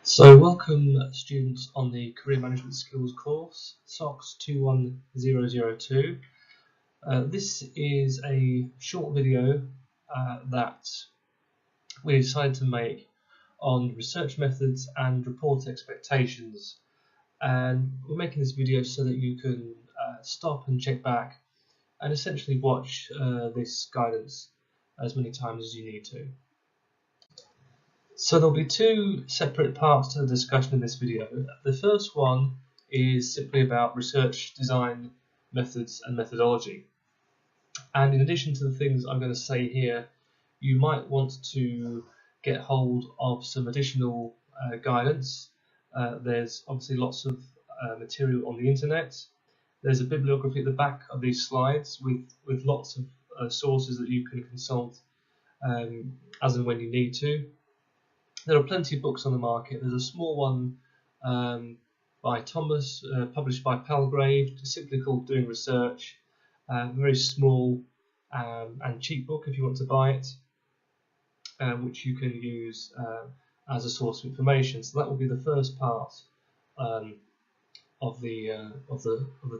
So welcome students on the Career Management Skills course, SOCS21002. This is a short video that we decided to make on research methods and report expectations. And we're making this video so that you can stop and check back and essentially watch this guidance as many times as you need to. So there'll be two separate parts to the discussion in this video. The first one is simply about research design methods and methodology. And in addition to the things I'm going to say here, you might want to get hold of some additional guidance. There's obviously lots of material on the internet. There's a bibliography at the back of these slides with lots of sources that you can consult as and when you need to. There are plenty of books on the market. There's a small one by Thomas, published by Palgrave, simply called Doing Research. Very small and cheap book if you want to buy it, which you can use as a source of information. So that will be the first part of the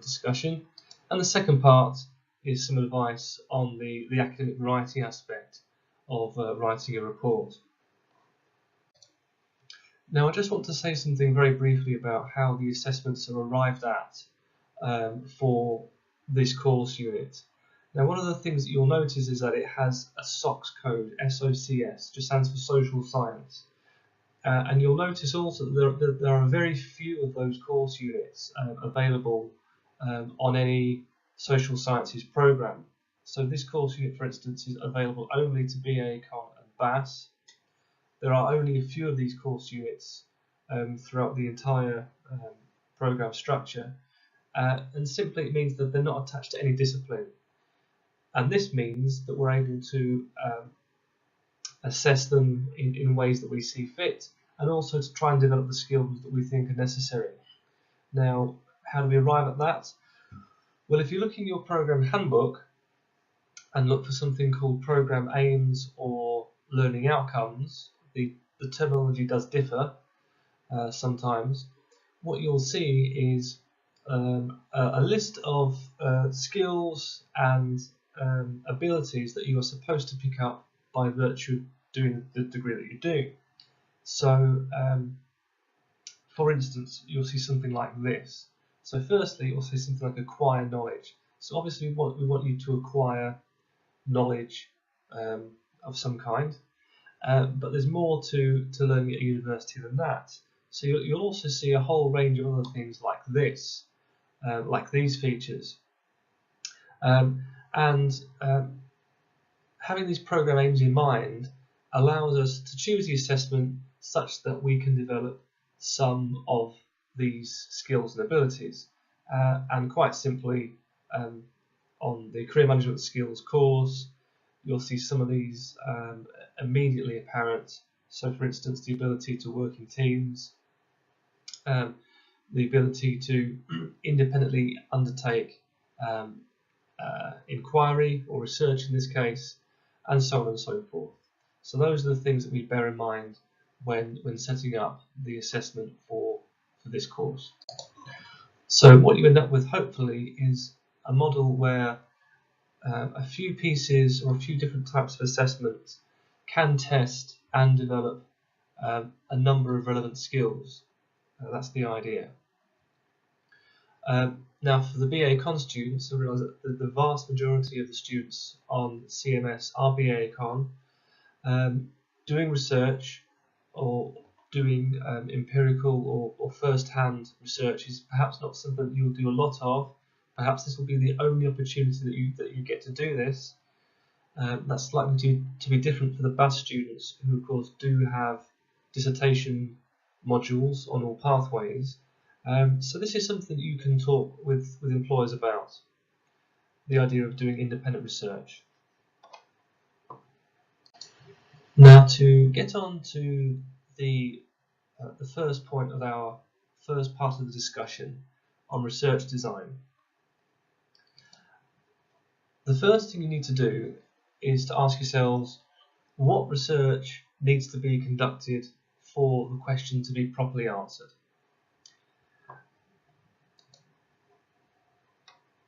discussion, and the second part is some advice on the academic writing aspect of writing a report. Now, I just want to say something very briefly about how the assessments are arrived at for this course unit. Now, one of the things that you'll notice is that it has a SOCS code, SOCS, just stands for Social Science. And you'll notice also that there are very few of those course units available on any social sciences program. So this course unit, for instance, is available only to BA, Econ and BAS. There are only a few of these course units throughout the entire program structure, and simply it means that they're not attached to any discipline. And this means that we're able to assess them in ways that we see fit, and also to try and develop the skills that we think are necessary. Now, how do we arrive at that? Well, if you look in your program handbook and look for something called program aims or learning outcomes, the terminology does differ sometimes. What you'll see is a list of skills and abilities that you are supposed to pick up by virtue of doing the degree that you do. So, for instance, you'll see something like this. So firstly, you'll see something like acquire knowledge. So obviously we want you to acquire knowledge of some kind. But there's more to learning at university than that. So you'll also see a whole range of other things like this, like these features. Having these program aims in mind allows us to choose the assessment such that we can develop some of these skills and abilities. And quite simply, on the Career Management Skills course, you'll see some of these immediately apparent. So, for instance, the ability to work in teams, the ability to independently undertake inquiry or research in this case, and so on and so forth. So those are the things that we bear in mind when setting up the assessment for this course. So what you end up with, hopefully, is a model where a few pieces or a few different types of assessments can test and develop a number of relevant skills. That's the idea. Now, for the BA Econ students, I realise that the vast majority of the students on CMS are BA Econ. Doing research or doing empirical or first-hand research is perhaps not something you'll do a lot of. Perhaps this will be the only opportunity that you get to do this. That's likely to be different for the BAS students, who of course do have dissertation modules on all pathways. So this is something that you can talk with employers about, the idea of doing independent research. Now, to get on to the first point of our first part of the discussion on research design. The first thing you need to do is to ask yourselves what research needs to be conducted for the question to be properly answered.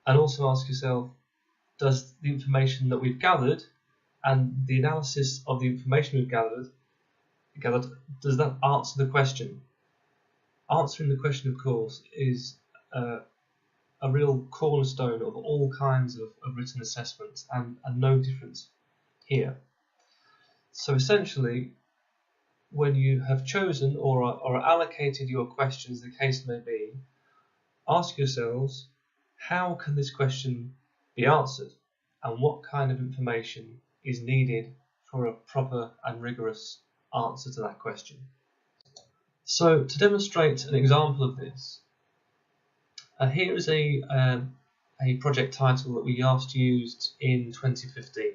And also ask yourself, does the information that we've gathered and the analysis of the information we've gathered, does that answer the question? Answering the question, of course, is a real cornerstone of all kinds of written assessments, and no different here. So essentially, when you have chosen or allocated your questions, the case may be, ask yourselves, how can this question be answered, and what kind of information is needed for a proper and rigorous answer to that question. So to demonstrate an example of this, here is a project title that we last used in 2015,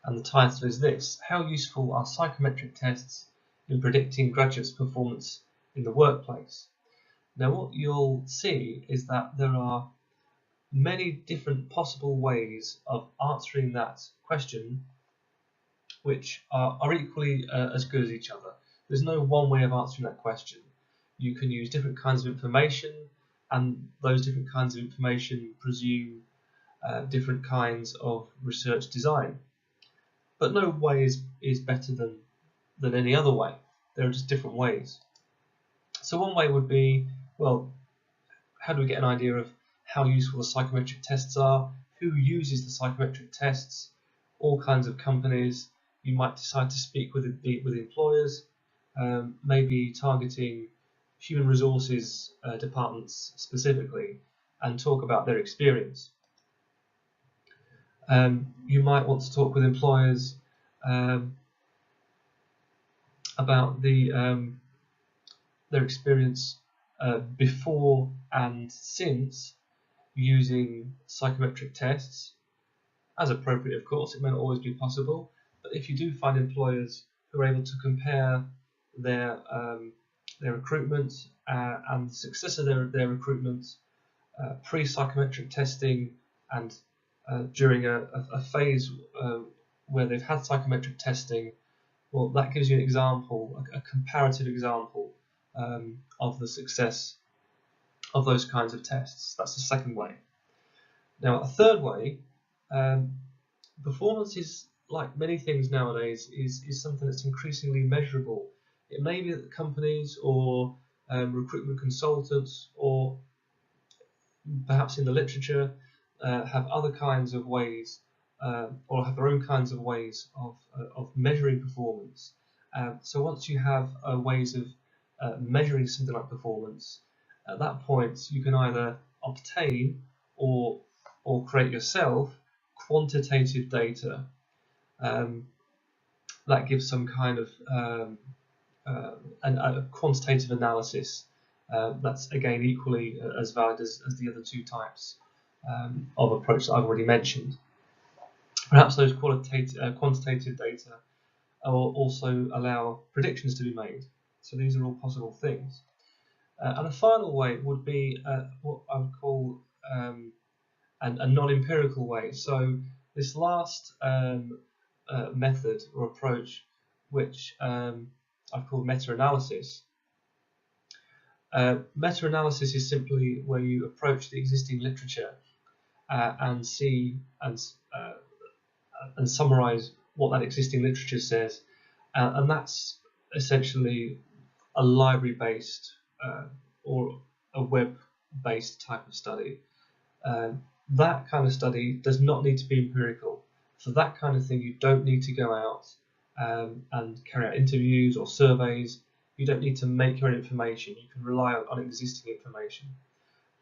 and the title is this: How useful are psychometric tests in predicting graduates' performance in the workplace? Now what you'll see is that there are many different possible ways of answering that question which are equally as good as each other. There's no one way of answering that question. You can use different kinds of information, and those different kinds of information presume different kinds of research design. But no way is better than any other way. There are just different ways. So one way would be, well, how do we get an idea of how useful the psychometric tests are? Who uses the psychometric tests? All kinds of companies. You might decide to speak with employers, maybe targeting human resources departments specifically, and talk about their experience. You might want to talk with employers about their experience before and since using psychometric tests, as appropriate, of course. It may not always be possible, but if you do find employers who are able to compare their recruitment and the success of their recruitment pre-psychometric testing and during a phase where they've had psychometric testing, well, that gives you an example, a comparative example of the success of those kinds of tests. That's the second way. Now, a third way, performance is, like many things nowadays, is something that's increasingly measurable. It may be that companies or recruitment consultants, or perhaps in the literature, have other kinds of ways, or have their own kinds of ways of measuring performance. So once you have ways of measuring something like performance, at that point you can either obtain or create yourself quantitative data that gives some kind of a quantitative analysis that's again equally as valid as the other two types of approach that I've already mentioned. Perhaps those quantitative data will also allow predictions to be made. So these are all possible things. And a final way would be what I would call a non-empirical way. So this last method or approach, which I've called meta-analysis. Meta-analysis is simply where you approach the existing literature and see and summarize what that existing literature says, and that's essentially a library-based or a web-based type of study. That kind of study does not need to be empirical. For that kind of thing, you don't need to go out and carry out interviews or surveys. You don't need to make your own information. You can rely on existing information.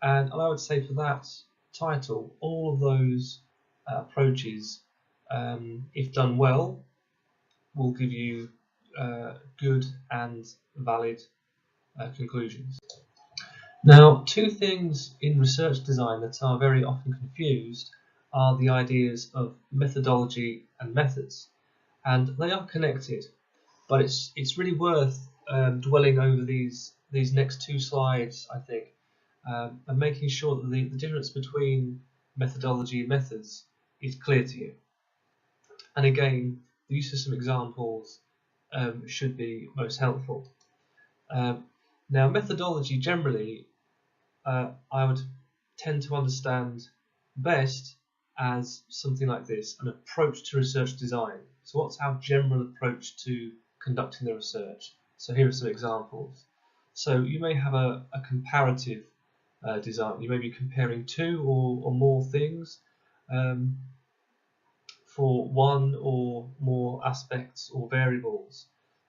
And I would say for that title, all of those approaches, if done well, will give you good and valid conclusions. Now, two things in research design that are very often confused are the ideas of methodology and methods, and they are connected, but it's really worth dwelling over these next two slides, I think, and making sure that the difference between methodology and methods is clear to you. And again, the use of some examples should be most helpful. Now, methodology generally, I would tend to understand best as something like this, an approach to research design. So what's our general approach to conducting the research? So here are some examples. So you may have a comparative design. You may be comparing two or more things for one or more aspects or variables.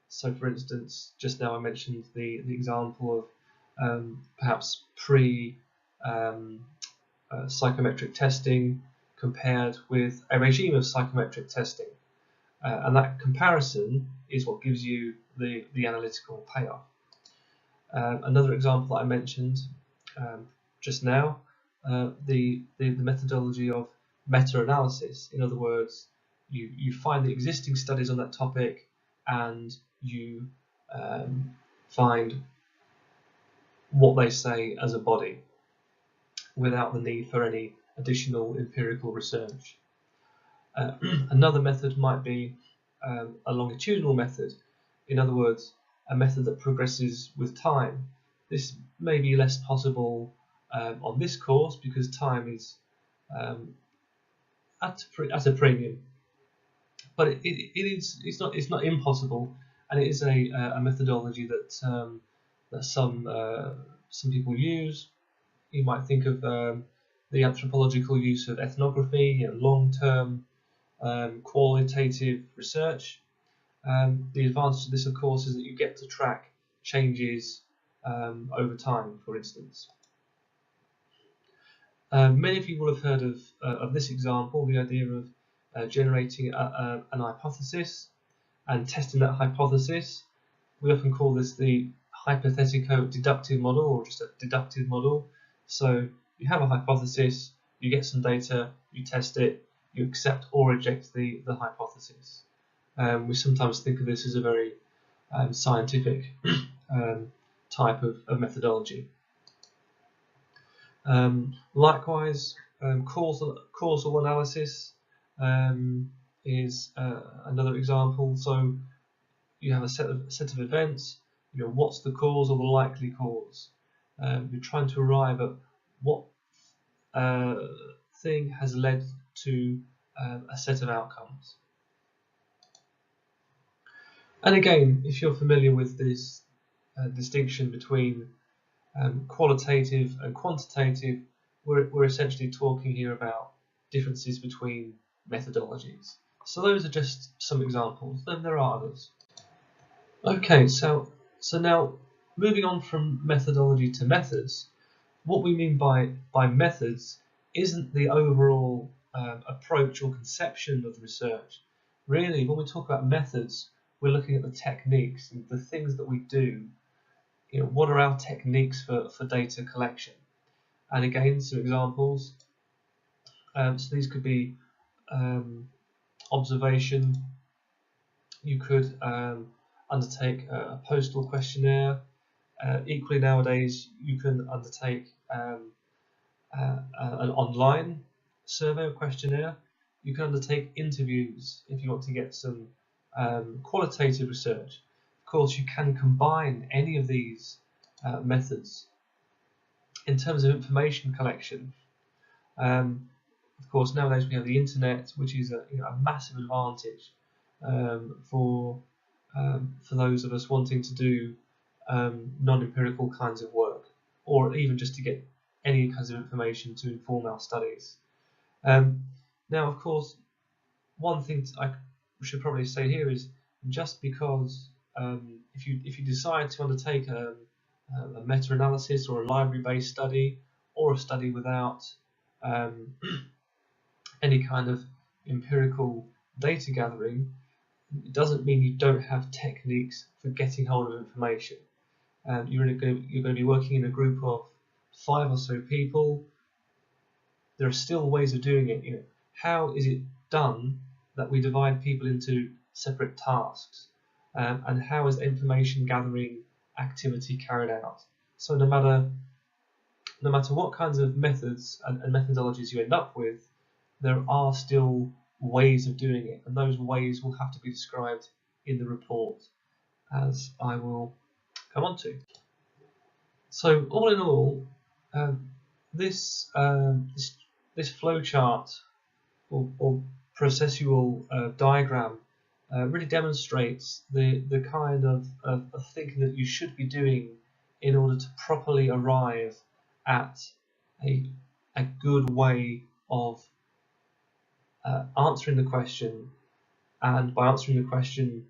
So for instance, just now I mentioned the example of perhaps psychometric testing compared with a regime of psychometric testing. And that comparison is what gives you the analytical payoff. Another example that I mentioned just now, the methodology of meta-analysis. In other words, you find the existing studies on that topic and you find what they say as a body without the need for any additional empirical research. Another method might be a longitudinal method. In other words, a method that progresses with time. This may be less possible on this course because time is at a premium, but it's not impossible, and it is a methodology that some people use. You might think of the anthropological use of ethnography, long-term qualitative research. The advantage of this, of course, is that you get to track changes over time, for instance. Many of you will have heard of this example, the idea of generating an hypothesis and testing that hypothesis. We often call this the hypothetico-deductive model, or just a deductive model. So you have a hypothesis, you get some data, you test it, you accept or reject the hypothesis. We sometimes think of this as a very scientific type of methodology. Likewise, causal analysis is another example. So you have a set of events. What's the cause or the likely cause? You're trying to arrive at what thing has led to a set of outcomes. And again, if you're familiar with this distinction between qualitative and quantitative, we're essentially talking here about differences between methodologies. So those are just some examples, then there are others. Okay, so now moving on from methodology to methods, what we mean by methods isn't the overall approach or conception of the research. Really, when we talk about methods, we're looking at the techniques, the things that we do. What are our techniques for data collection? And again, some examples. So these could be observation. You could undertake a postal questionnaire. Equally nowadays, you can undertake an online survey or questionnaire. You can undertake interviews if you want to get some qualitative research. Of course, you can combine any of these methods. In terms of information collection, of course, nowadays we have the internet, which is a massive advantage for those of us wanting to do non-empirical kinds of work, or even just to get any kinds of information to inform our studies. Now, of course, one thing I should probably say here is just because if you decide to undertake a meta-analysis or a library-based study, or a study without any kind of empirical data gathering, it doesn't mean you don't have techniques for getting hold of information. You're going to be working in a group of 5 or so people. There are still ways of doing it. How is it done that we divide people into separate tasks? And how is the information gathering activity carried out? So no matter what kinds of methods and methodologies you end up with, there are still ways of doing it, and those ways will have to be described in the report, as I will come on to. So all in all, this flowchart or processual diagram really demonstrates the kind of thinking that you should be doing in order to properly arrive at a good way of answering the question, and by answering the question,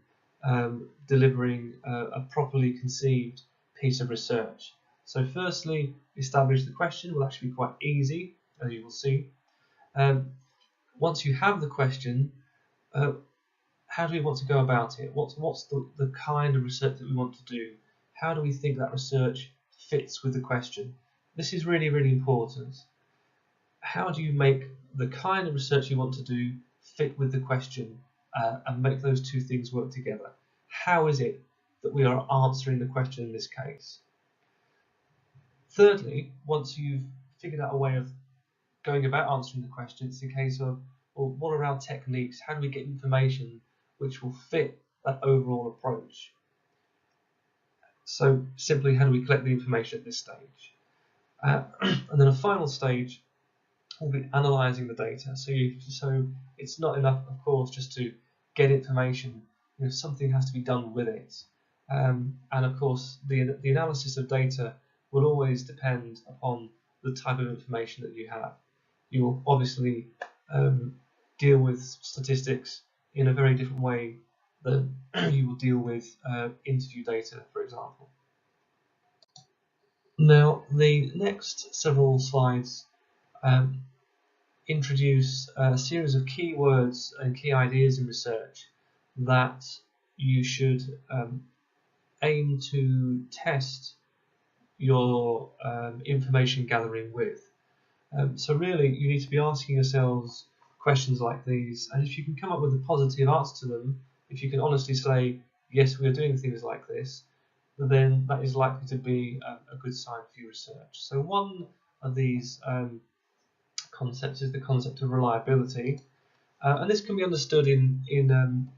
delivering a properly conceived piece of research. So firstly, establish the question will actually be quite easy, as you will see. Once you have the question, how do we want to go about it? What's the kind of research that we want to do? How do we think that research fits with the question? This is really, really important. How do you make the kind of research you want to do fit with the question and make those two things work together? How is it that we are answering the question in this case? Thirdly, once you've figured out a way of going about answering the question, it's a case of, well, what are our techniques? How do we get information which will fit that overall approach? So simply, how do we collect the information at this stage? And then a final stage will be analysing the data. So it's not enough, of course, just to get information. Something has to be done with it. And of course, the analysis of data will always depend upon the type of information that you have. You will obviously deal with statistics in a very different way than you will deal with interview data, for example. Now, the next several slides introduce a series of keywords and key ideas in research that you should aim to test your information gathering with. So really, you need to be asking yourselves questions like these, and if you can come up with a positive answer to them, if you can honestly say, yes, we are doing things like this, then that is likely to be a good sign for your research. So one of these concepts is the concept of reliability, and this can be understood in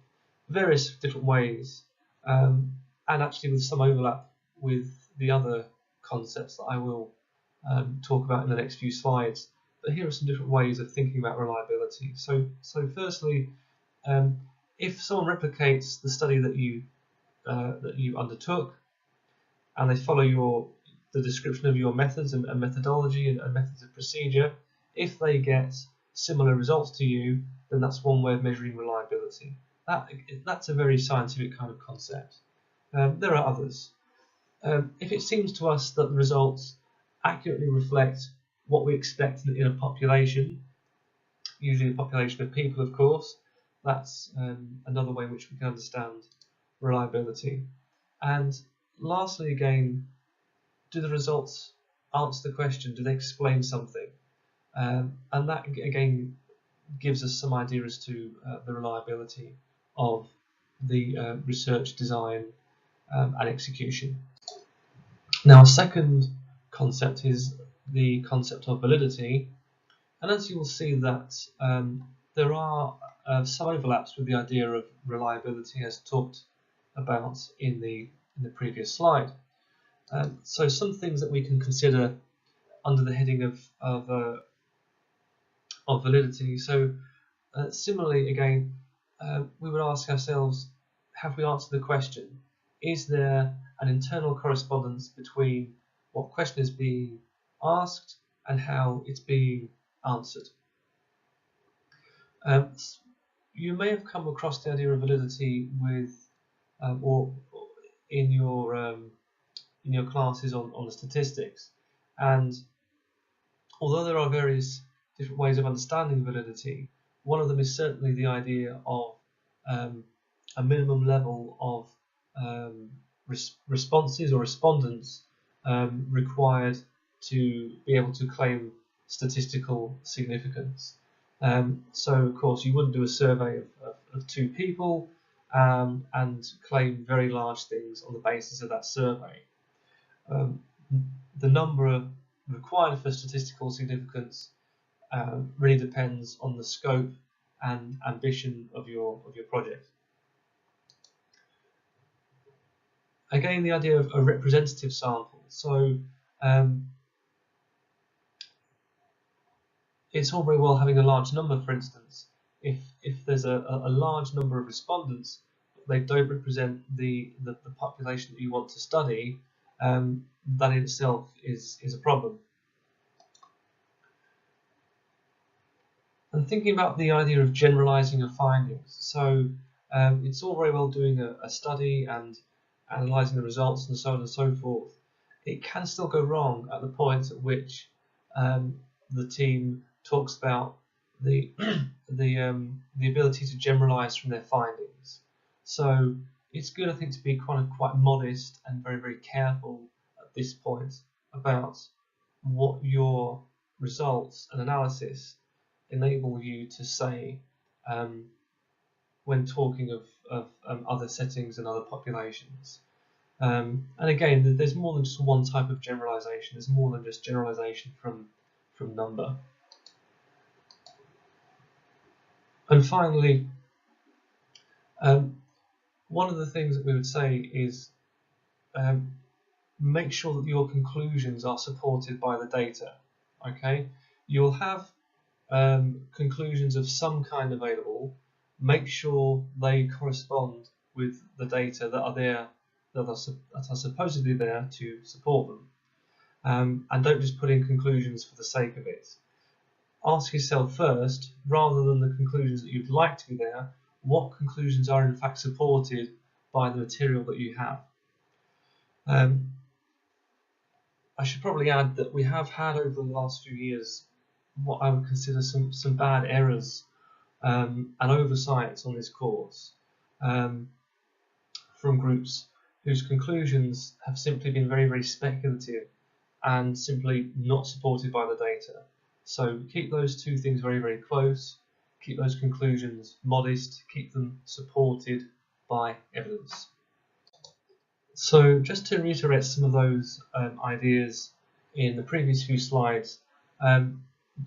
various different ways, and actually with some overlap with the other concepts that I will talk about in the next few slides. But here are some different ways of thinking about reliability. So firstly, if someone replicates the study that you undertook, and they follow the description of your methods and methodology and methods of procedure, if they get similar results to you, then that's one way of measuring reliability. That's a very scientific kind of concept. There are others. If it seems to us that the results accurately reflect what we expect in a population, usually a population of people, of course, that's another way in which we can understand reliability. And lastly, again, do the results answer the question? Do they explain something? And that, again, gives us some idea as to the reliability of the research design and execution. Now, a second concept is the concept of validity, and as you will see that there are some overlaps with the idea of reliability as talked about in the previous slide. So some things that we can consider under the heading of validity. So similarly, again, we would ask ourselves, have we answered the question? Is there an internal correspondence between what question is being asked and how it's being answered? You may have come across the idea of validity with, or in your classes on the statistics, and although there are various different ways of understanding validity, one of them is certainly the idea of a minimum level of responses or respondents required to be able to claim statistical significance. So of course you wouldn't do a survey of 2 people and claim very large things on the basis of that survey. The number required for statistical significance really depends on the scope and ambition of your project. Again, the idea of a representative sample. So it's all very well having a large number, for instance. If there's a large number of respondents, they don't represent the population that you want to study, that in itself is a problem. And thinking about the idea of generalizing your findings. So it's all very well doing a study and analyzing the results and so on and so forth. It can still go wrong at the point at which the team talks about the the ability to generalize from their findings. So it's good, I think, to be quite modest and very, very careful at this point about what your results and analysis enable you to say when talking of other settings and other populations. And again, there's more than just one type of generalization. There's more than just generalization from number. And finally, one of the things that we would say is make sure that your conclusions are supported by the data. Okay, you'll have conclusions of some kind available. Make sure they correspond with the data that are there, that are supposedly there to support them, and don't just put in conclusions for the sake of it. Ask yourself first, rather than the conclusions that you'd like to be there, what conclusions are in fact supported by the material that you have. I should probably add that we have had over the last few years what I would consider some bad errors and oversights on this course from groups whose conclusions have simply been very, very speculative and simply not supported by the data. So keep those two things very, very close, keep those conclusions modest, keep them supported by evidence. So just to reiterate some of those ideas in the previous few slides, a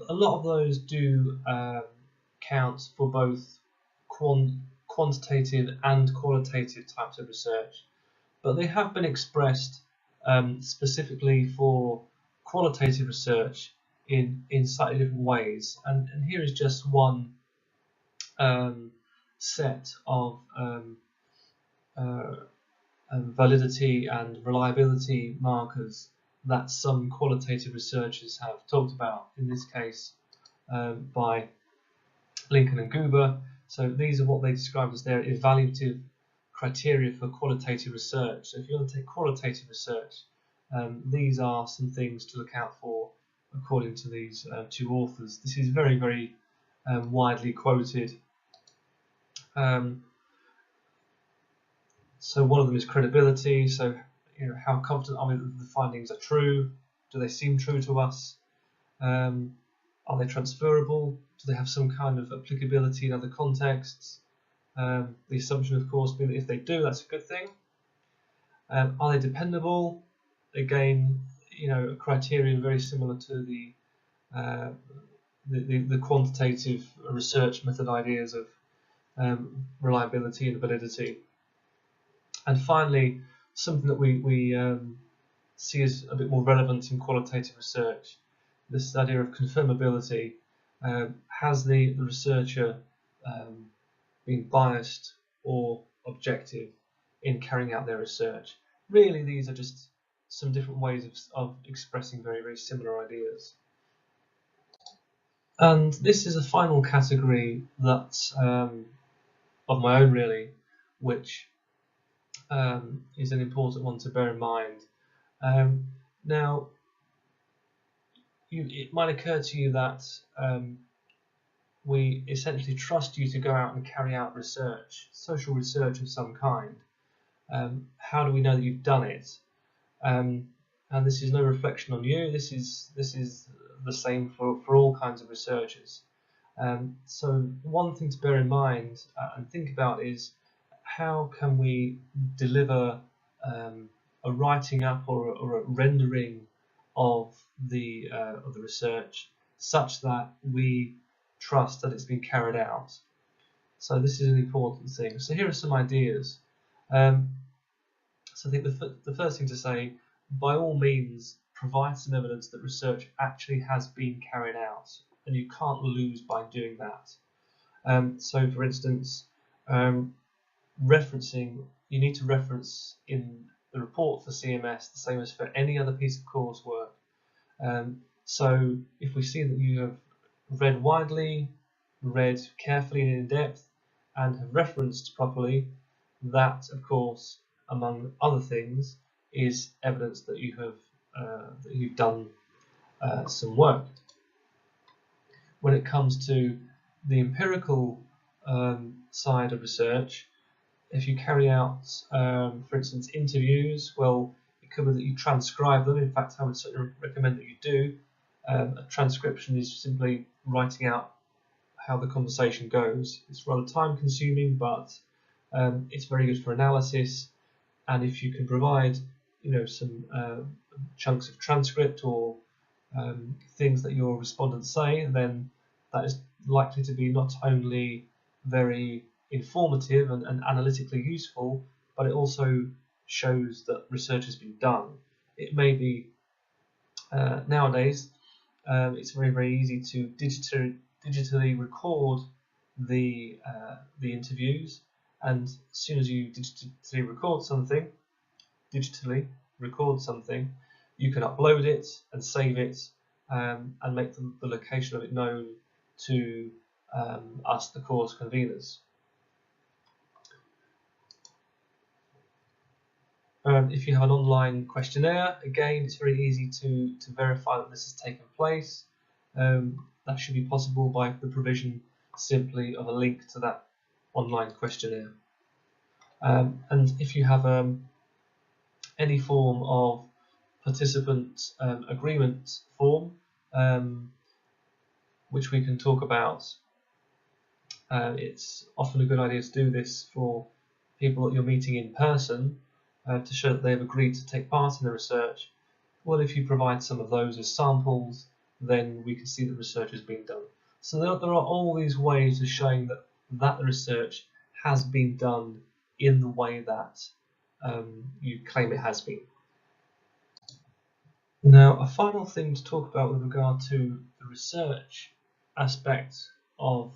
lot of those do count for both quantitative and qualitative types of research, but they have been expressed specifically for qualitative research in slightly different ways. And here is just one set of validity and reliability markers that some qualitative researchers have talked about, in this case by Lincoln and Goober. So these are what they describe as their evaluative criteria for qualitative research. So if you want to take qualitative research, these are some things to look out for according to these two authors. This is very, very widely quoted. So one of them is credibility. So how confident are we that the findings are true? Do they seem true to us? Are they transferable? Do they have some kind of applicability in other contexts? The assumption, of course, being that if they do, that's a good thing. Are they dependable? Again, a criterion very similar to the quantitative research method ideas of reliability and validity. And finally, something that we see as a bit more relevant in qualitative research, this idea of confirmability. Has the researcher been biased or objective in carrying out their research? Really, these are just some different ways of expressing very, very similar ideas. And this is a final category that's of my own, really, which is an important one to bear in mind. Now, it might occur to you that we essentially trust you to go out and carry out research, social research of some kind. How do we know that you've done it? And this is no reflection on you. This is the same for all kinds of researchers. So one thing to bear in mind and think about is, how can we deliver a writing up or a rendering of the research such that we trust that it's been carried out? So this is an important thing. So here are some ideas. So I think the first thing to say, by all means, provide some evidence that research actually has been carried out, and you can't lose by doing that. So for instance, referencing, you need to reference in the report for CMS the same as for any other piece of coursework. So if we see that you have read widely, read carefully and in depth, and have referenced properly, that of course, among other things, is evidence that you have that you've done some work. When it comes to the empirical side of research, if you carry out, for instance, interviews, well, it could be that you transcribe them. In fact, I would certainly recommend that you do. A transcription is simply writing out how the conversation goes. It's rather time-consuming, but it's very good for analysis. And if you can provide, some chunks of transcript or things that your respondents say, then that is likely to be not only very informative and analytically useful, but it also shows that research has been done. It may be nowadays it's very, very easy to digitally record the interviews, and as soon as you digitally record something, you can upload it and save it and make the location of it known to us, the course conveners. If you have an online questionnaire, again, it's very easy to verify that this has taken place. That should be possible by the provision simply of a link to that online questionnaire. And if you have any form of participant agreement form, which we can talk about, it's often a good idea to do this for people that you're meeting in person, to show that they've agreed to take part in the research. Well, if you provide some of those as samples, then we can see that research has been done. So there are all these ways of showing that the research has been done in the way that you claim it has been. Now, a final thing to talk about with regard to the research aspect of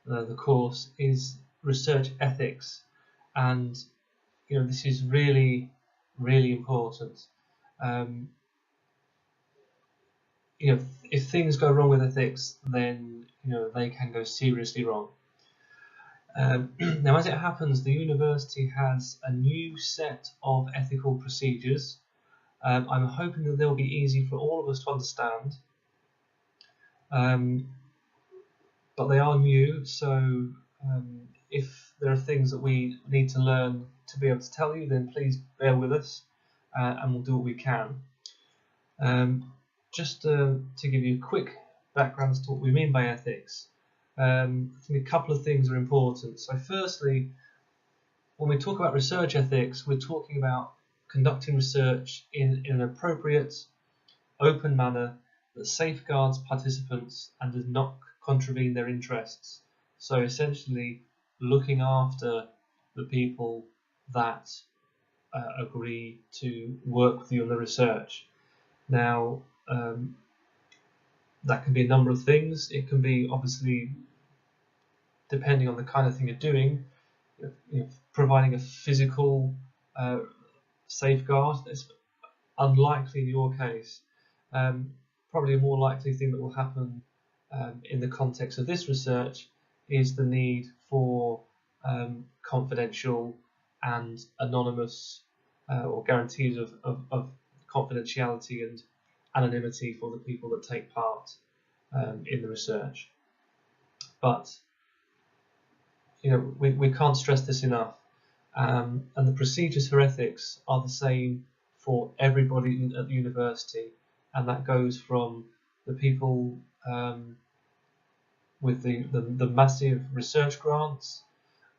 the course is research ethics, and this is really, really important. If things go wrong with ethics, then they can go seriously wrong. Now, as it happens, the university has a new set of ethical procedures. I'm hoping that they'll be easy for all of us to understand, but they are new, so if there are things that we need to learn to be able to tell you, then please bear with us, and we'll do what we can. Just to give you a quick background as to what we mean by ethics, I think a couple of things are important. So firstly, when we talk about research ethics, we're talking about conducting research in an appropriate, open manner that safeguards participants and does not contravene their interests. So essentially, looking after the people that agree to work with you on the research. Now, that can be a number of things. It can be, obviously, depending on the kind of thing you're doing, providing a physical safeguard. It's unlikely in your case. Probably a more likely thing that will happen in the context of this research is the need for confidential and anonymous or guarantees of confidentiality and anonymity for the people that take part in the research. But we can't stress this enough, and the procedures for ethics are the same for everybody at the university, and that goes from the people with the massive research grants,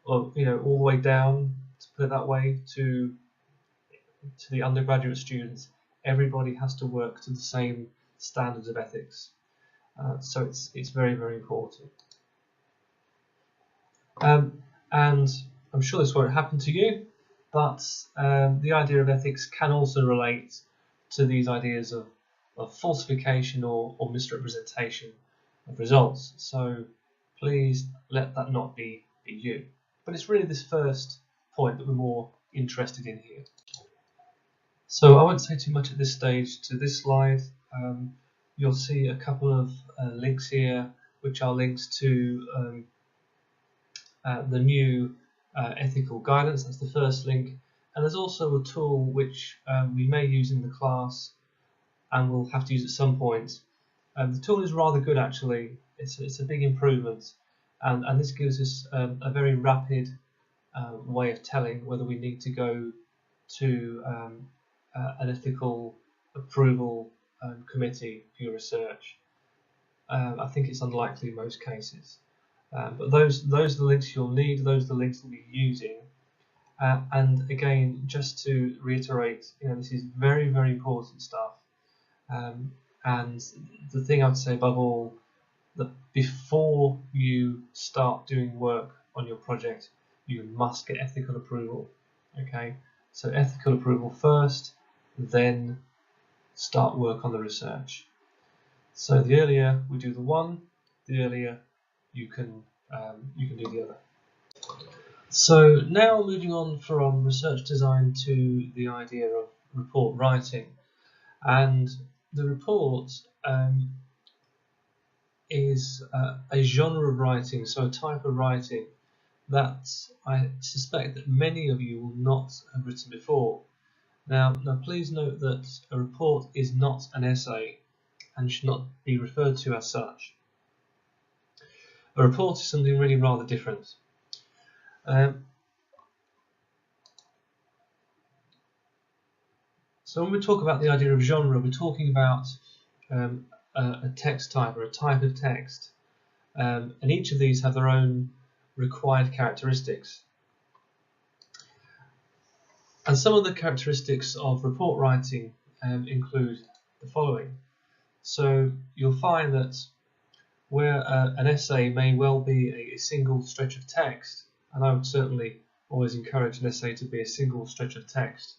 or all the way down, to put it that way, to the undergraduate students. Everybody has to work to the same standards of ethics, so it's very, very important. And I'm sure this won't happen to you, but the idea of ethics can also relate to these ideas of falsification or misrepresentation of results. So please let that not be you. But it's really this first point that we're more interested in here. So I won't say too much at this stage to this slide. You'll see a couple of links here, which are links to the new ethical guidance. That's the first link. And there's also a tool which we may use in the class and we'll have to use at some point. The tool is rather good actually. It's a big improvement, and this gives us a very rapid way of telling whether we need to go to an ethical approval committee for your research. I think it's unlikely in most cases, but those are the links you'll need. Those are the links we'll be using. And again, just to reiterate, this is very, very important stuff. And the thing I would say above all, that before you start doing work on your project, you must get ethical approval. Okay, so ethical approval first, then start work on the research. So the earlier we do the one, the earlier you can do the other. So now moving on from research design to the idea of report writing, and the report is a genre of writing, so a type of writing that I suspect that many of you will not have written before. Now please note that a report is not an essay and should not be referred to as such. A report is something really rather different. So when we talk about the idea of genre, we're talking about a text type or a type of text, and each of these have their own required characteristics. And some of the characteristics of report writing include the following. So you'll find that where an essay may well be a single stretch of text, and I would certainly always encourage an essay to be a single stretch of text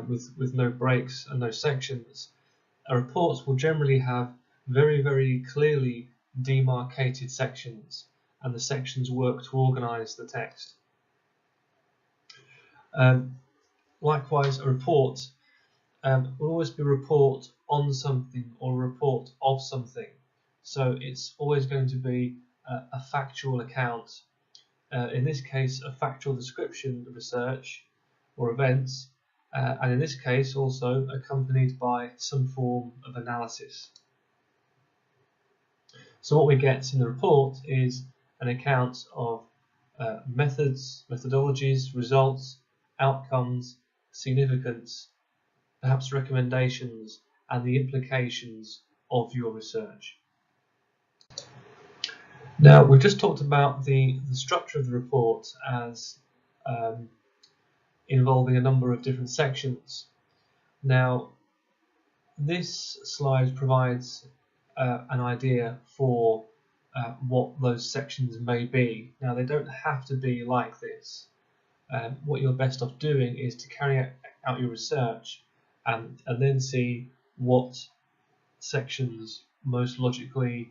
with no breaks and no sections, a report will generally have very, very clearly demarcated sections, and the sections work to organize the text. Likewise, a report will always be a report on something or a report of something. So it's always going to be a factual account. In this case, a factual description of research or events, and in this case also accompanied by some form of analysis. So what we get in the report is an account of methods, methodologies, results, outcomes, significance, perhaps recommendations, and the implications of your research. Now, we've just talked about the structure of the report as involving a number of different sections. Now, this slide provides an idea for what those sections may be. Now, they don't have to be like this. What you're best off doing is to carry out your research and then see what sections most logically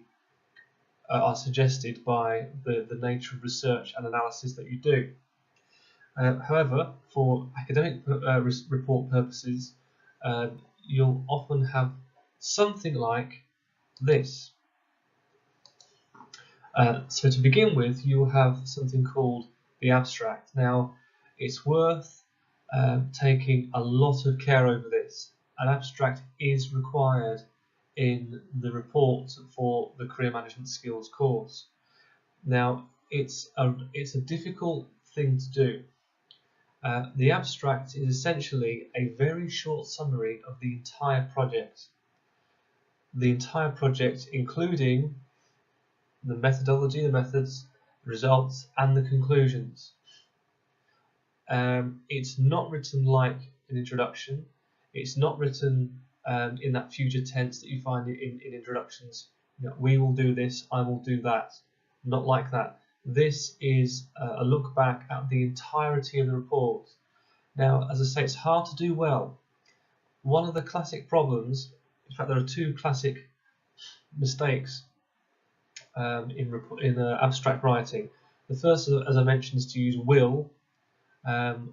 are suggested by the nature of research and analysis that you do. However, for academic report purposes, you'll often have something like this. So to begin with, you'll have something called the abstract. Now, it's worth taking a lot of care over this. An abstract is required in the report for the Career Management Skills course. Now, it's a difficult thing to do. The abstract is essentially a very short summary of the entire project. The entire project, including the methodology, the methods, the results, and the conclusions. It's not written like an introduction. It's not written in that future tense that you find in introductions. We will do this, I will do that. Not like that. This is a look back at the entirety of the report. Now, as I say, it's hard to do well. One of the classic problems, in fact, there are two classic mistakes in abstract writing. The first, as I mentioned, is to use will,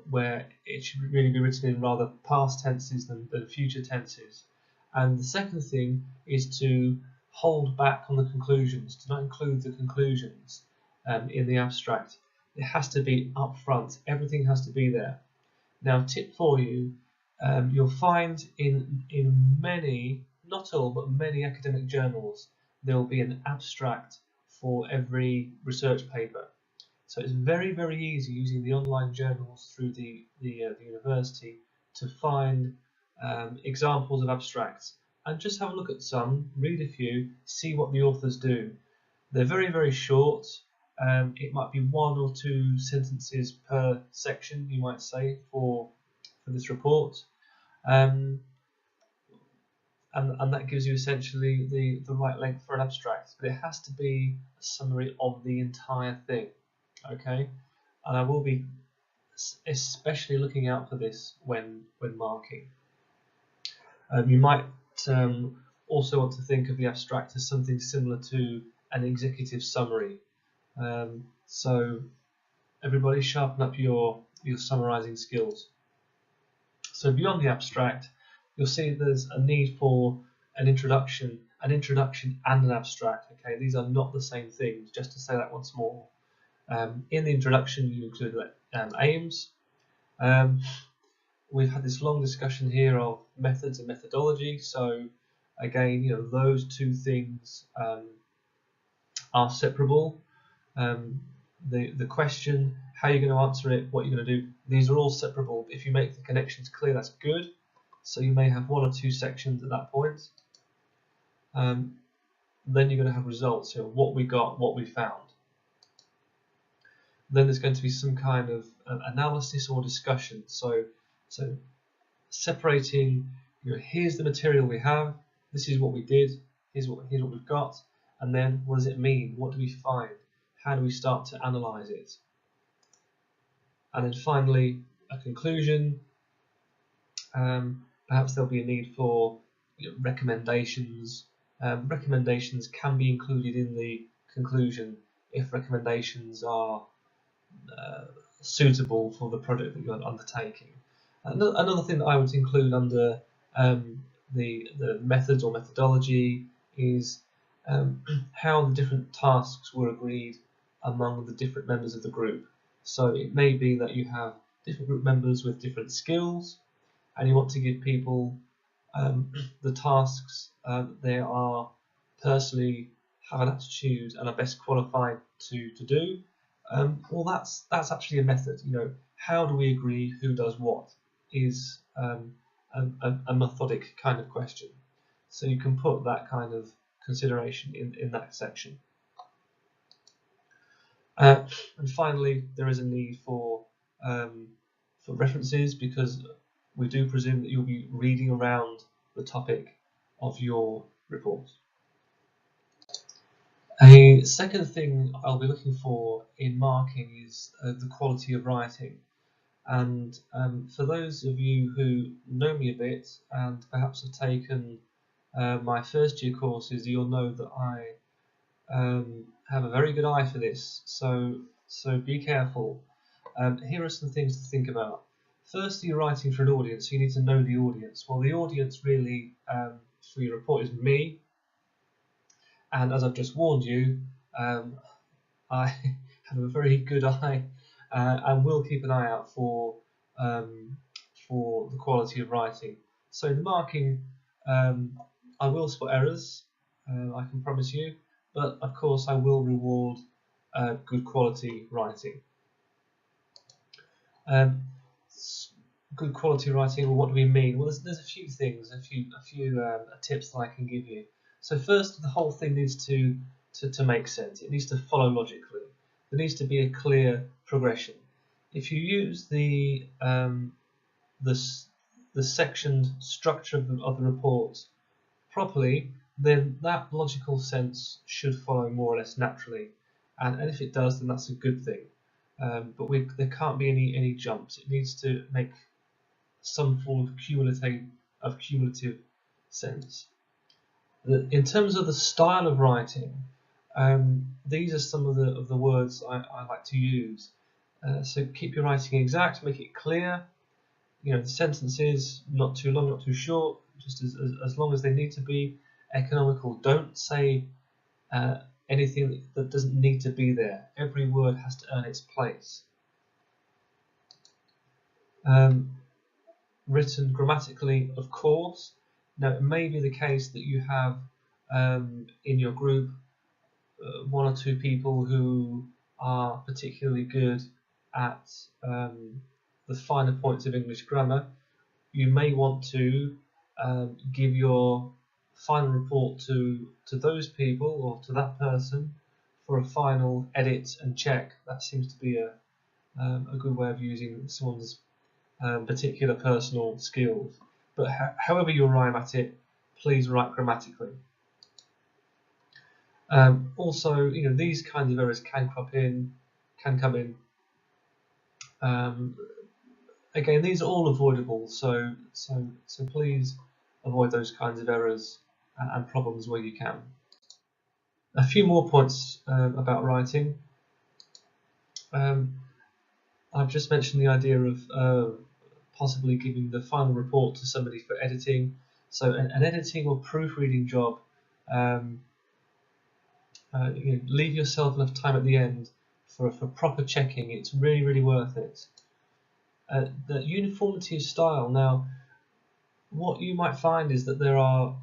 where it should really be written in rather past tenses than future tenses. And the second thing is to hold back on the conclusions, to not include the conclusions in the abstract. It has to be upfront. Everything has to be there. Now, tip for you, you'll find in many, not all, but many academic journals, there will be an abstract for every research paper. So it's very, very easy using the online journals through the university to find examples of abstracts. And just have a look at some, read a few, see what the authors do. They're very, very short. It might be 1 or 2 sentences per section, you might say, for this report. And that gives you essentially the right length for an abstract. But it has to be a summary of the entire thing. Okay? And I will be especially looking out for this when marking. You might also want to think of the abstract as something similar to an executive summary. So everybody sharpen up your summarizing skills. So beyond the abstract, you'll see there's a need for an introduction and an abstract. Okay, these are not the same things, just to say that once more. In the introduction, you include aims. We've had this long discussion here of methods and methodology. So again, those two things are separable. The question, how you're going to answer it, what you're going to do, these are all separable. If you make the connections clear, that's good. So you may have 1 or 2 sections at that point. Then you're going to have results, what we got, what we found. Then there's going to be some kind of analysis or discussion. So separating, here's the material we have, this is what we did, here's what we've got, and then what does it mean? What do we find? How do we start to analyze it? And then finally, a conclusion. Perhaps there'll be a need for recommendations. Recommendations can be included in the conclusion if recommendations are suitable for the project that you're undertaking. Another thing that I would include under the methods or methodology is how the different tasks were agreed among the different members of the group. So it may be that you have different group members with different skills, and you want to give people the tasks they are personally have an aptitude and are best qualified to do. Well, that's actually a method. How do we agree who does what is a methodic kind of question. So you can put that kind of consideration in that section. And finally, there is a need for references, because we do presume that you'll be reading around the topic of your report. A second thing I'll be looking for in marking is the quality of writing. And for those of you who know me a bit and perhaps have taken my first year courses, you'll know that I have a very good eye for this. So be careful. Here are some things to think about. Firstly, you're writing for an audience, so you need to know the audience. Well, the audience really for your report is me. And as I've just warned you, I have a very good eye and will keep an eye out for the quality of writing. So in the marking, I will spot errors, I can promise you, but of course I will reward good quality writing. Good quality writing, well, what do we mean? Well, there's a few things, a few tips that I can give you. So first, the whole thing needs to make sense. It needs to follow logically. There needs to be a clear progression. If you use the sectioned structure of the report properly, then that logical sense should follow more or less naturally. And if it does, then that's a good thing. but there can't be any jumps. It needs to make some form of cumulative sense. In terms of the style of writing, these are some of the words I like to use. So keep your writing exact, make it clear. The sentences not too long, not too short, just as long as they need to be. Economical. Don't say anything that doesn't need to be there. Every word has to earn its place. Written grammatically, of course. Now, it may be the case that you have in your group one or two people who are particularly good at the finer points of English grammar. You may want to give your final report to those people or to that person for a final edit and check. That seems to be a good way of using someone's particular personal skills. But however you arrive at it, please write grammatically. Also, these kinds of errors can come in. Again, these are all avoidable, so please avoid those kinds of errors and problems where you can. A few more points about writing. I've just mentioned the idea of possibly giving the final report to somebody for editing. So an editing or proofreading job, leave yourself enough time at the end for proper checking. It's really, really worth it. The uniformity of style. Now, what you might find is that there are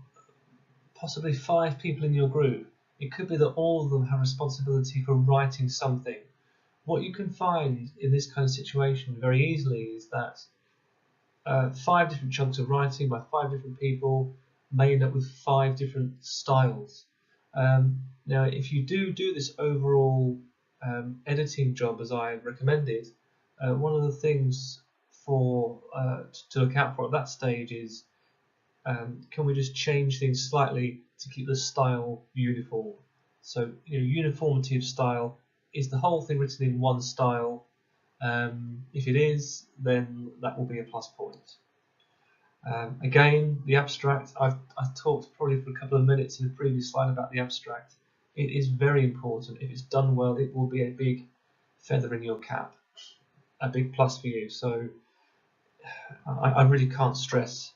possibly 5 people in your group. It could be that all of them have responsibility for writing something. What you can find in this kind of situation very easily is that 5 different chunks of writing by 5 different people may end up with 5 different styles. Now, if you do this overall editing job as I recommended, one of the things to look out for at that stage is can we just change things slightly to keep the style uniform? So uniformity of style. Is the whole thing written in one style? If it is, then that will be a plus point. Again, the abstract. I've talked probably for a couple of minutes in the previous slide about the abstract. It is very important. If it's done well, it will be a big feather in your cap, a big plus for you. So I really can't stress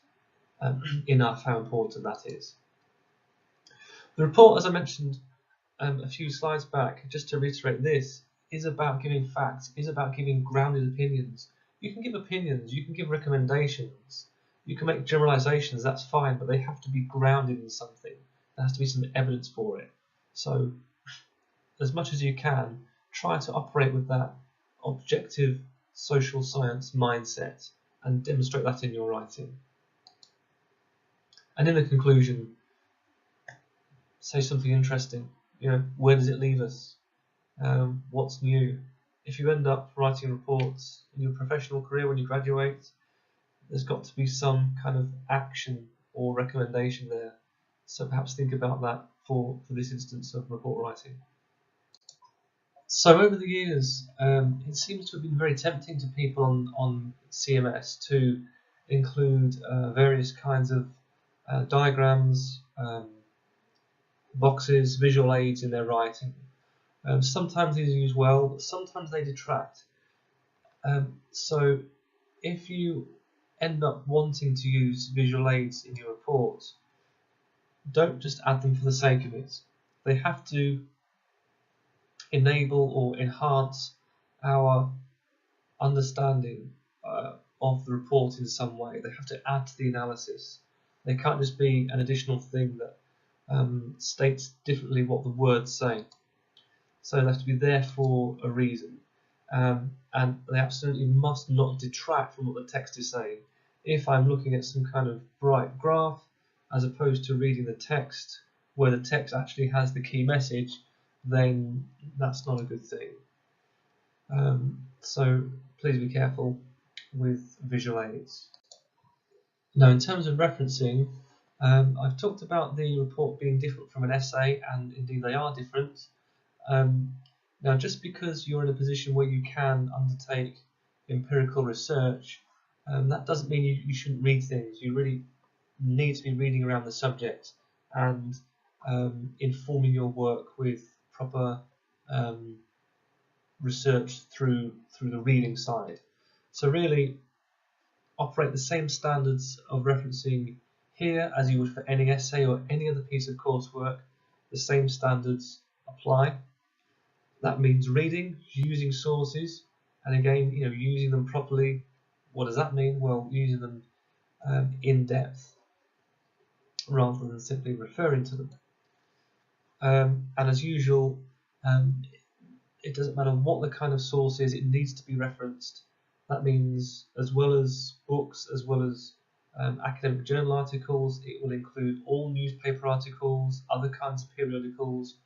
enough how important that is. The report, as I mentioned a few slides back, just to reiterate this, is about giving facts, is about giving grounded opinions. You can give opinions, you can give recommendations, you can make generalizations, that's fine, but they have to be grounded in something. There has to be some evidence for it. So, as much as you can, try to operate with that objective social science mindset and demonstrate that in your writing. And in the conclusion, say something interesting. Where does it leave us? What's new? If you end up writing reports in your professional career when you graduate, there's got to be some kind of action or recommendation there. So perhaps think about that for this instance of report writing. So over the years, it seems to have been very tempting to people on CMS to include various kinds of diagrams, boxes, visual aids in their writing. Sometimes these are used well, but sometimes they detract. So if you end up wanting to use visual aids in your report, don't just add them for the sake of it. They have to enable or enhance our understanding of the report in some way. They have to add to the analysis. They can't just be an additional thing that states differently what the words say. So they have to be there for a reason. And they absolutely must not detract from what the text is saying. If I'm looking at some kind of bright graph, as opposed to reading the text where the text actually has the key message, then that's not a good thing. So please be careful with visual aids. Now, in terms of referencing, I've talked about the report being different from an essay, and indeed they are different. Now, just because you're in a position where you can undertake empirical research, that doesn't mean you shouldn't read things. You really need to be reading around the subject and informing your work with proper research through the reading side. So really operate the same standards of referencing here as you would for any essay or any other piece of coursework. The same standards apply. That means reading, using sources, and again, using them properly. What does that mean? Well, using them in depth rather than simply referring to them. And as usual, it doesn't matter what the kind of source is, it needs to be referenced. That means as well as books, as well as academic journal articles, it will include all newspaper articles, other kinds of periodicals,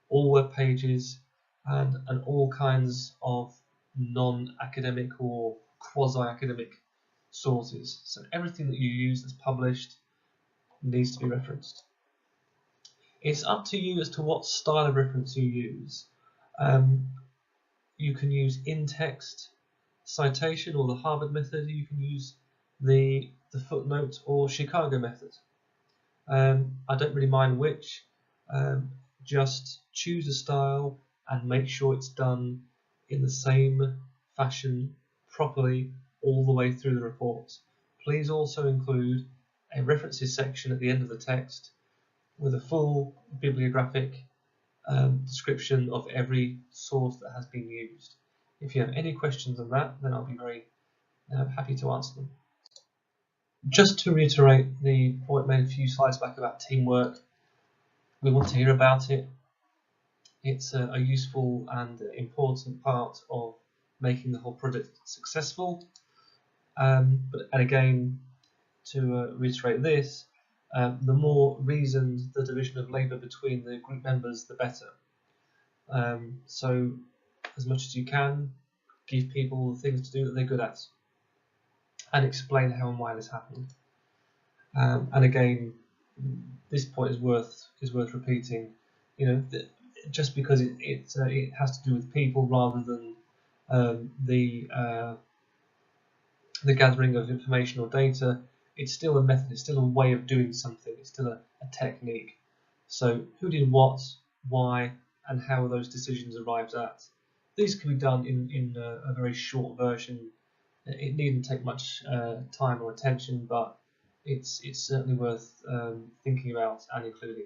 all web pages, and all kinds of non-academic or quasi-academic sources. So everything that you use that's published needs to be referenced. It's up to you as to what style of reference you use. You can use in-text citation or the Harvard method. You can use the footnote or Chicago method. I don't really mind which. Just choose a style and make sure it's done in the same fashion properly all the way through the report. Please also include a references section at the end of the text with a full bibliographic description of every source that has been used. If you have any questions on that, then I'll be very happy to answer them. Just to reiterate the point made a few slides back about teamwork, we want to hear about it. It's a useful and important part of making the whole project successful. And again, to reiterate this, the more reasoned the division of labour between the group members, the better. So as much as you can, give people the things to do that they're good at and explain how and why this happened. And again, this point is worth repeating. Just because it has to do with people rather than the gathering of information or data, it's still a method, it's still a way of doing something, it's still a technique. So who did what, why, and how those decisions arrived at. These can be done in a very short version. It needn't take much time or attention, but it's certainly worth thinking about and including.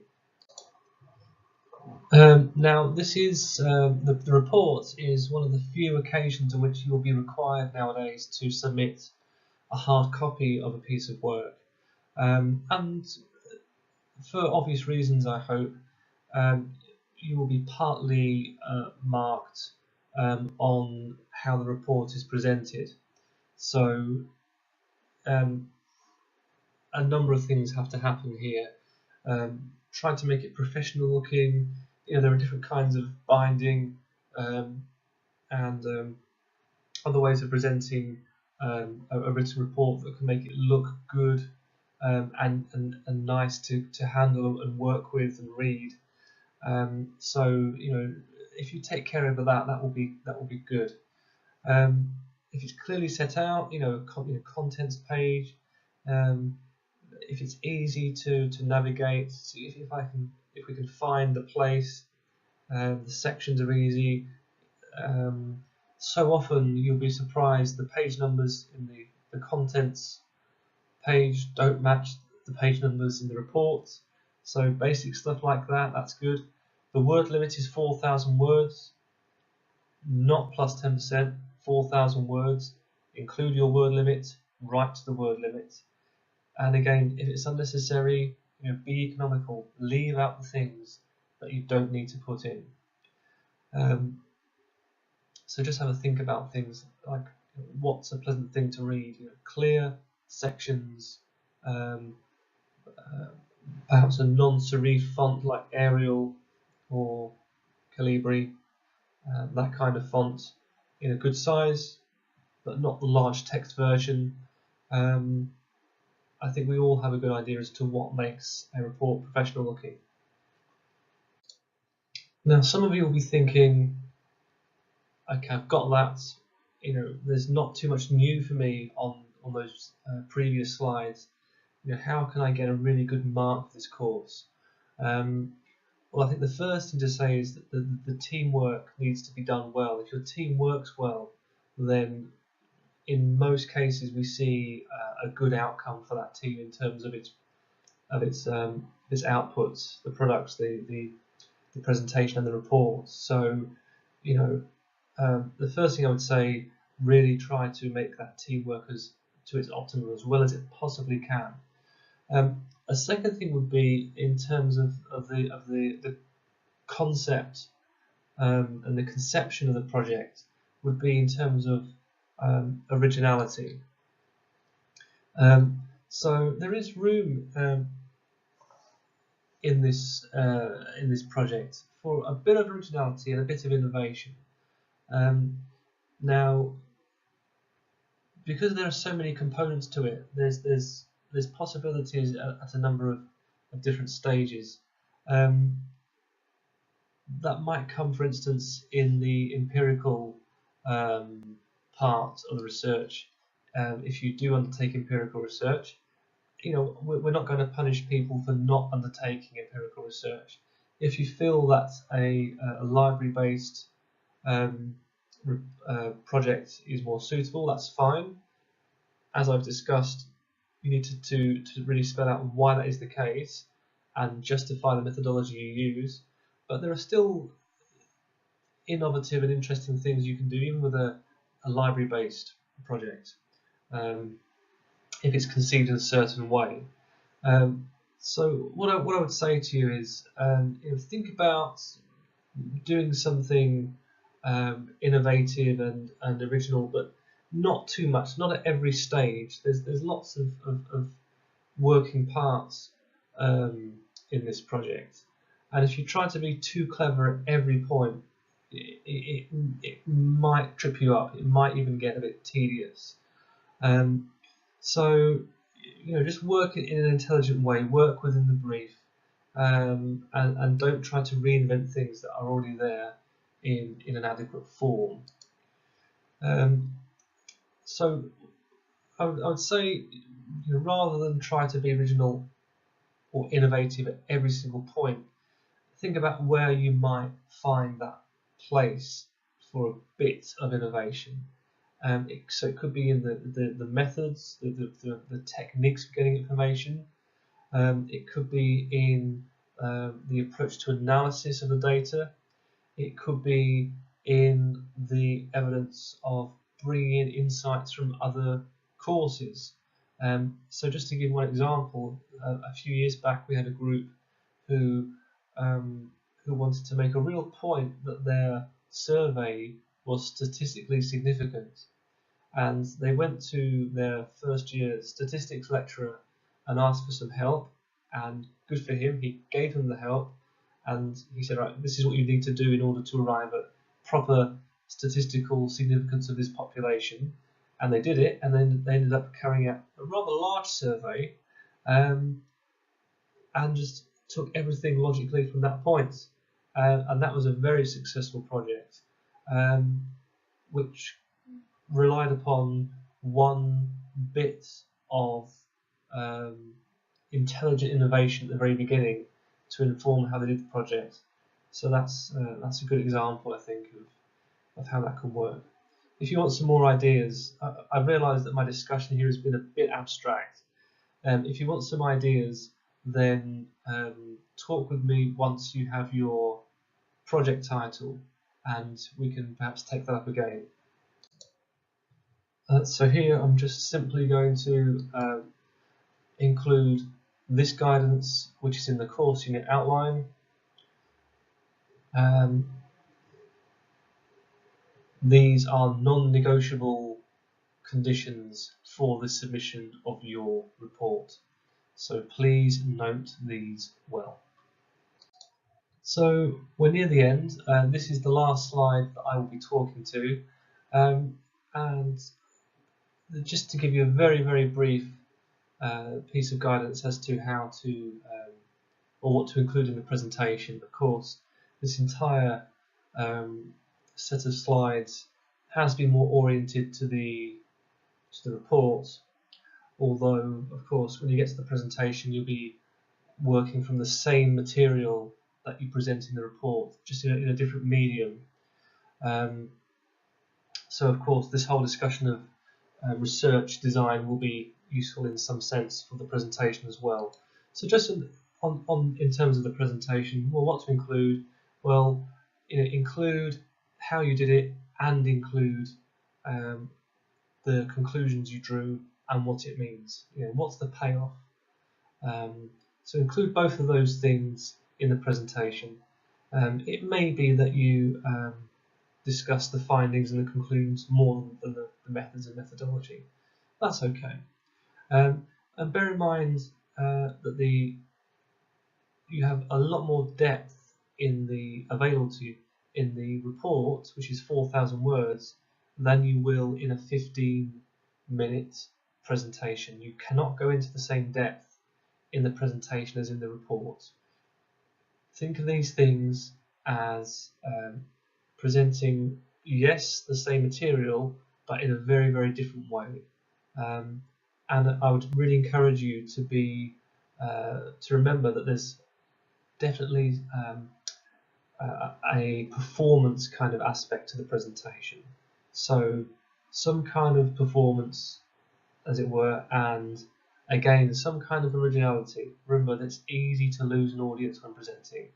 Now, this is the report is one of the few occasions in which you will be required nowadays to submit a hard copy of a piece of work, and for obvious reasons, I hope, you will be partly marked on how the report is presented. So a number of things have to happen here. Try to make it professional looking. There are different kinds of binding and other ways of presenting a written report that can make it look good and nice to handle and work with and read. So if you take care of that will be good. If it's clearly set out, contents page. If it's easy to navigate, if we can find the place, the sections are easy. So often you'll be surprised the page numbers in the contents page don't match the page numbers in the report. So basic stuff like that, that's good. The word limit is 4,000 words, not plus 10%, 4,000 words. Include your word limit, write to the word limit. And again, if it's unnecessary, be economical. Leave out the things that you don't need to put in. So just have a think about things like what's a pleasant thing to read. Clear sections, perhaps a non-serif font like Arial or Calibri, that kind of font in a good size, but not the large text version. I think we all have a good idea as to what makes a report professional looking. Now, some of you will be thinking, okay, I've got that. There's not too much new for me on those previous slides. How can I get a really good mark for this course? Well, I think the first thing to say is that the teamwork needs to be done well. If your team works well, then in most cases we see a good outcome for that team in terms of its outputs, the products, the presentation and the reports. So, the first thing I would say, really try to make that teamwork to its optimum as well as it possibly can. A second thing would be in terms of the concept and the conception of the project would be in terms of originality. So there is room in this project for a bit of originality and a bit of innovation. Now, because there are so many components to it, there's possibilities at a number of different stages. That might come, for instance, in the empirical part of the research. If you do undertake empirical research, we're not going to punish people for not undertaking empirical research. If you feel that a library-based project is more suitable, that's fine. As I've discussed, you need to really spell out why that is the case and justify the methodology you use. But there are still innovative and interesting things you can do even with a library-based project, if it's conceived in a certain way. So what I would say to you is, think about doing something innovative and original, but not too much, not at every stage. There's lots of working parts in this project, and if you try to be too clever at every point, it might trip you up. It might even get a bit tedious. So just work in an intelligent way, work within the brief, and don't try to reinvent things that are already there in an adequate form. So I would say, rather than try to be original or innovative at every single point, think about where you might find that place for a bit of innovation. So it could be in the methods, the techniques for getting information. It could be in the approach to analysis of the data. It could be in the evidence of bringing in insights from other courses. So just to give one example, a few years back we had a group who wanted to make a real point that their survey was statistically significant, and they went to their first year statistics lecturer and asked for some help, and good for him, he gave them the help, and he said, right, this is what you need to do in order to arrive at proper statistical significance of this population. And they did it, and then they ended up carrying out a rather large survey and just took everything logically from that point. And that was a very successful project, which relied upon one bit of intelligent innovation at the very beginning to inform how they did the project. So that's a good example, I think, of how that can work. If you want some more ideas, I realise that my discussion here has been a bit abstract. If you want some ideas, then talk with me once you have your project title, and we can perhaps take that up again. So here I'm just simply going to include this guidance, which is in the course unit outline. These are non-negotiable conditions for the submission of your report, so please note these well. So we're near the end. This is the last slide that I will be talking to, and just to give you a very, very brief piece of guidance as to how to or what to include in the presentation. Of course, this entire set of slides has been more oriented to the report, although of course when you get to the presentation you'll be working from the same material that you present in the report, just in a different medium. So of course this whole discussion of research design will be useful in some sense for the presentation as well. So just in terms of the presentation, well, what to include? Well, include how you did it and include the conclusions you drew and what it means. What's the payoff? So include both of those things in the presentation. It may be that you discuss the findings and the conclusions more than the methods and methodology. That's okay. And bear in mind that you have a lot more depth available to you in the report, which is 4,000 words, than you will in a 15-minute presentation. You cannot go into the same depth in the presentation as in the report. Think of these things as presenting, yes, the same material, but in a very, very different way. And I would really encourage you to remember that there's definitely a performance kind of aspect to the presentation. So some kind of performance, as it were, and again some kind of originality. Remember that it's easy to lose an audience when presenting.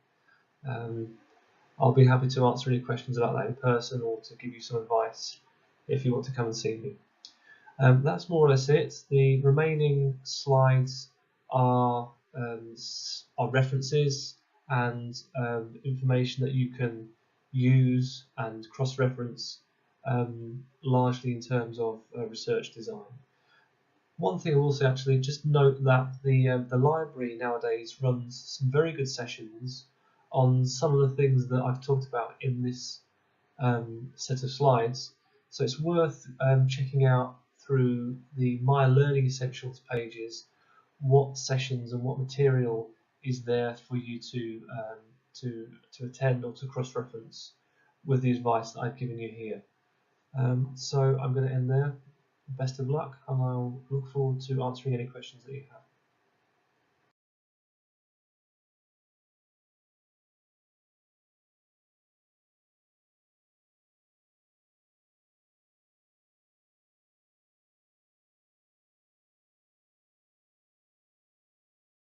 I'll be happy to answer any questions about that in person or to give you some advice if you want to come and see me. That's more or less it. The remaining slides are references and information that you can use and cross-reference, largely in terms of research design. One thing I will say, actually, just note that the library nowadays runs some very good sessions on some of the things that I've talked about in this set of slides. So it's worth checking out through the My Learning Essentials pages what sessions and what material is there for you to attend or to cross-reference with the advice that I've given you here. So I'm going to end there. Best of luck, and I'll look forward to answering any questions that you have.